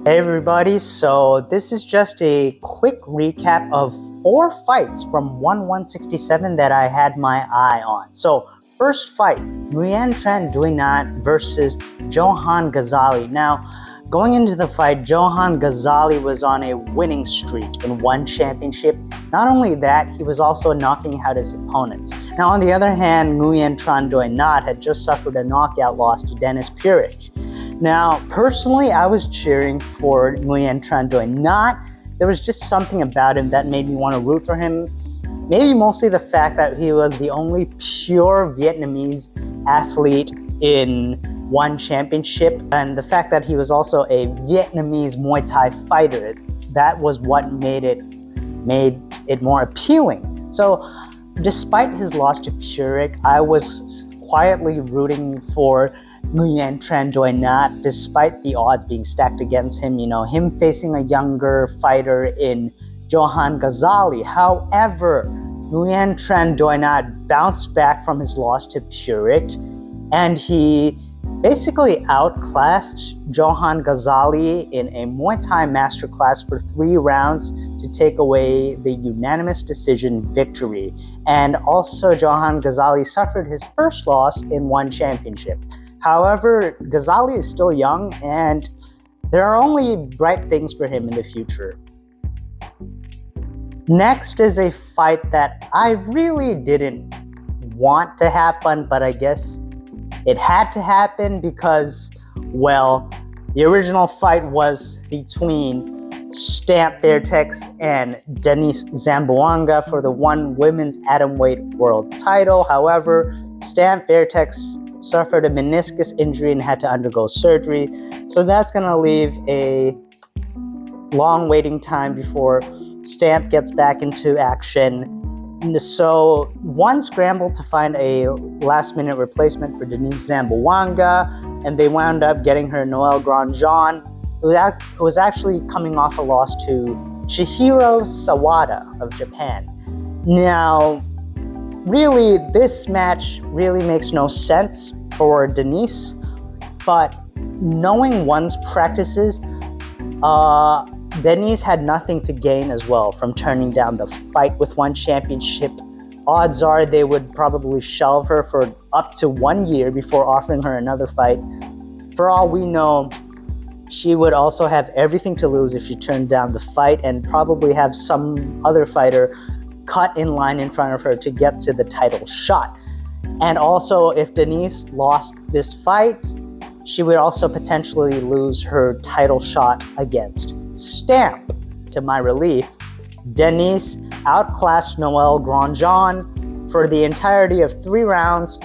Hey everybody, so this is just a quick recap of 4 fights from 167 that I had my eye on. So first fight, Nguyen Nhat versus Johan Ghazali. Now, going into the fight, Johan Ghazali was on a winning streak in one championship. Not only that, he was also knocking out his opponents. Now, on the other hand, Nguyen Nhat had just suffered a knockout loss to Denice. Now, personally, I was cheering for Nguyen Nhat. There was just something about him that made me want to root for him. Maybe mostly the fact that he was the only pure Vietnamese athlete in one championship, and the fact that he was also a Vietnamese Muay Thai fighter. That was what made it more appealing. So, despite his loss to Puric, I was quietly rooting for Nguyen Nhat, despite the odds being stacked against him, him facing a younger fighter in Johan Ghazali. However, Nguyen Nhat bounced back from his loss to Puric, and he basically outclassed Johan Ghazali in a Muay Thai masterclass for 3 rounds to take away the unanimous decision victory. And also, Johan Ghazali suffered his first loss in one championship. However, Ghazali is still young, and there are only bright things for him in the future. Next is a fight that I really didn't want to happen, but I guess it had to happen because, well, the original fight was between Stamp Fairtex and Denice Zamboanga for the one women's atomweight world title. However, Stamp Fairtex suffered a meniscus injury and had to undergo surgery. So that's going to leave a long waiting time before Stamp gets back into action. So one scrambled to find a last-minute replacement for Denice Zamboanga, and they wound up getting her Noelle Grandjean, who was actually coming off a loss to Chihiro Sawada of Japan. Now, really, this match really makes no sense for Denice, but knowing one's practices, Denice had nothing to gain as well from turning down the fight with one championship. Odds are they would probably shelve her for up to 1 year before offering her another fight. For all we know, she would also have everything to lose if she turned down the fight and probably have some other fighter cut in line in front of her to get to the title shot. And also, if Denice lost this fight, she would also potentially lose her title shot against Stamp. To my relief, Denice outclassed Noelle Grandjean for the entirety of 3 rounds,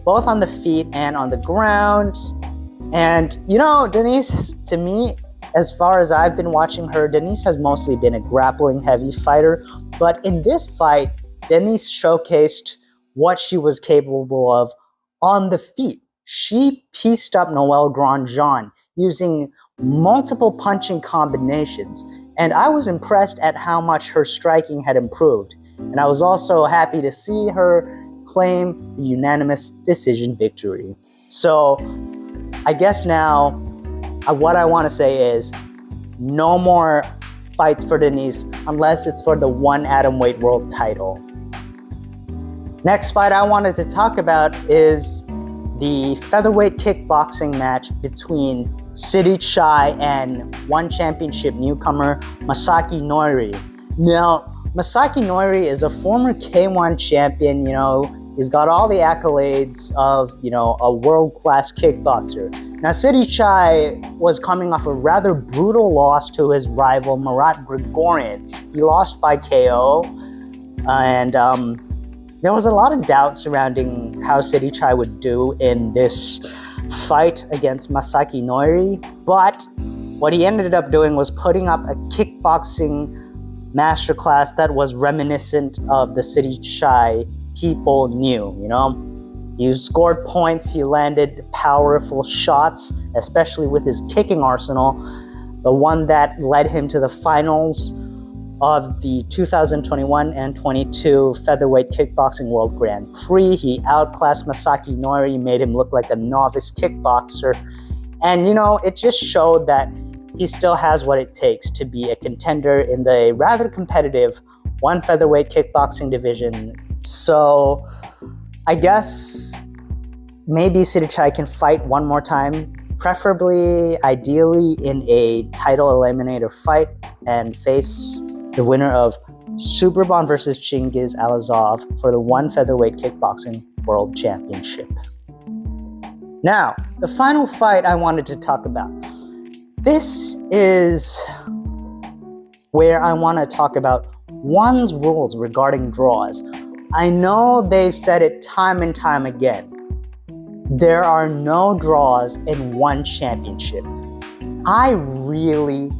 both on the feet and on the ground. And, Denice, to me, as far as I've been watching her, Denice has mostly been a grappling heavy fighter. But in this fight, Denice showcased what she was capable of on the feet. She pieced up Noelle Grandjean using multiple punching combinations, and I was impressed at how much her striking had improved. And I was also happy to see her claim the unanimous decision victory. So I guess now what I want to say is no more fights for Denice unless it's for the one atomweight world title. Next fight I wanted to talk about is the featherweight kickboxing match between Sitthichai and one championship newcomer Masaaki Noiri. Now, Masaaki Noiri is a former K1 champion. He's got all the accolades of, a world-class kickboxer. Now, Sitthichai was coming off a rather brutal loss to his rival Marat Grigorian. He lost by KO, and there was a lot of doubt surrounding how Sitthichai would do in this fight against Masaaki Noiri, but what he ended up doing was putting up a kickboxing masterclass that was reminiscent of the Sitthichai people knew. He scored points, he landed powerful shots, especially with his kicking arsenal, the one that led him to the finals of the 2021 and 22 Featherweight Kickboxing World Grand Prix. He outclassed Masaaki Noiri, made him look like a novice kickboxer. And, it just showed that he still has what it takes to be a contender in the rather competitive one featherweight kickboxing division. So I guess maybe Sitthichai can fight one more time, preferably, ideally, in a title eliminator fight and face the winner of Superbon versus Chingiz Alazov for the one featherweight kickboxing world championship. Now, the final fight I wanted to talk about. This is where I want to talk about one's rules regarding draws. I know they've said it time and time again. There are no draws in one championship. I really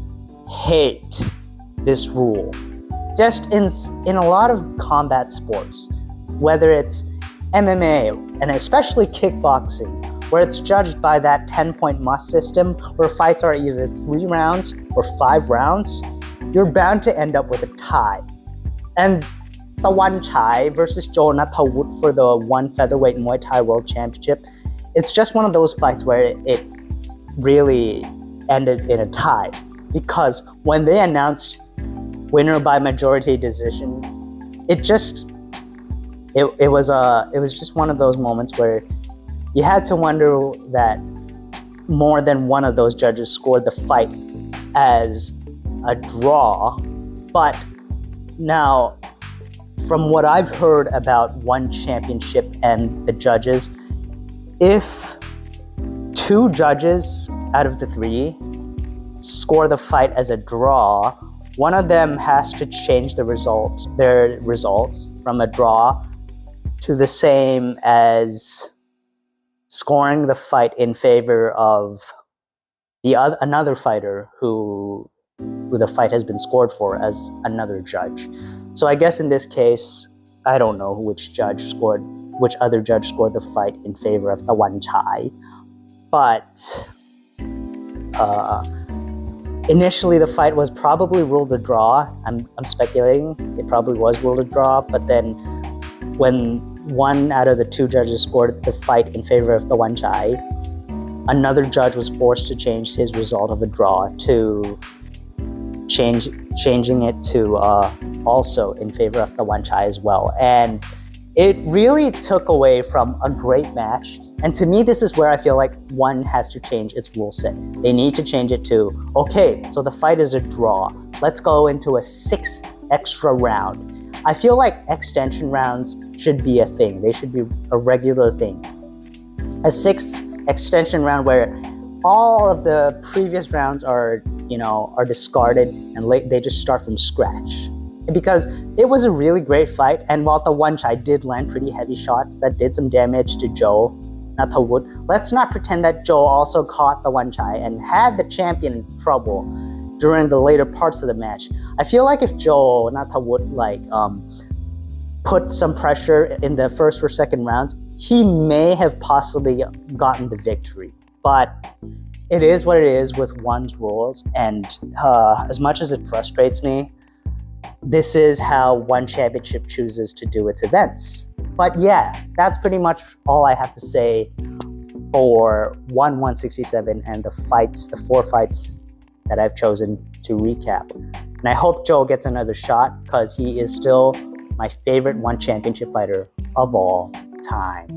hate this rule. Just in a lot of combat sports, whether it's MMA and especially kickboxing, where it's judged by that 10-point must system, where fights are either 3 rounds or 5 rounds, you're bound to end up with a tie. And Tawanchai versus Nattawut for the one featherweight Muay Thai World Championship, it's just one of those fights where it really ended in a tie. Because when they announced winner by majority decision, it was just one of those moments where you had to wonder that more than one of those judges scored the fight as a draw. But now, from what I've heard about one championship and the judges, if 2 judges out of the 3 score the fight as a draw, one of them has to change their results from a draw to the same as scoring the fight in favor of another fighter who the fight has been scored for as another judge. So I guess in this case, I don't know which other judge scored the fight in favor of Tawanchai, but initially the fight was probably ruled a draw. I'm speculating it probably was ruled a draw, but then when one out of the 2 judges scored the fight in favor of Tawanchai, another judge was forced to change his result of a draw to changing it to also in favor of Tawanchai as well. And it really took away from a great match. And to me, this is where I feel like one has to change its rule set. They need to change it to, okay, so the fight is a draw. Let's go into a 6th extra round. I feel like extension rounds should be a thing. They should be a regular thing. A 6th extension round where all of the previous rounds are discarded and they just start from scratch. Because it was a really great fight, and while Tawanchai did land pretty heavy shots that did some damage to Joe Nattawut, let's not pretend that Joe also caught Tawanchai and had the champion in trouble during the later parts of the match. I feel like if Joe Nattawut put some pressure in the first or second rounds, he may have possibly gotten the victory. But it is what it is with one's rules, and as much as it frustrates me, this is how one championship chooses to do its events. But yeah, that's pretty much all I have to say for 167 and the 4 fights that I've chosen to recap. And I hope Joe gets another shot, because he is still my favorite one championship fighter of all time.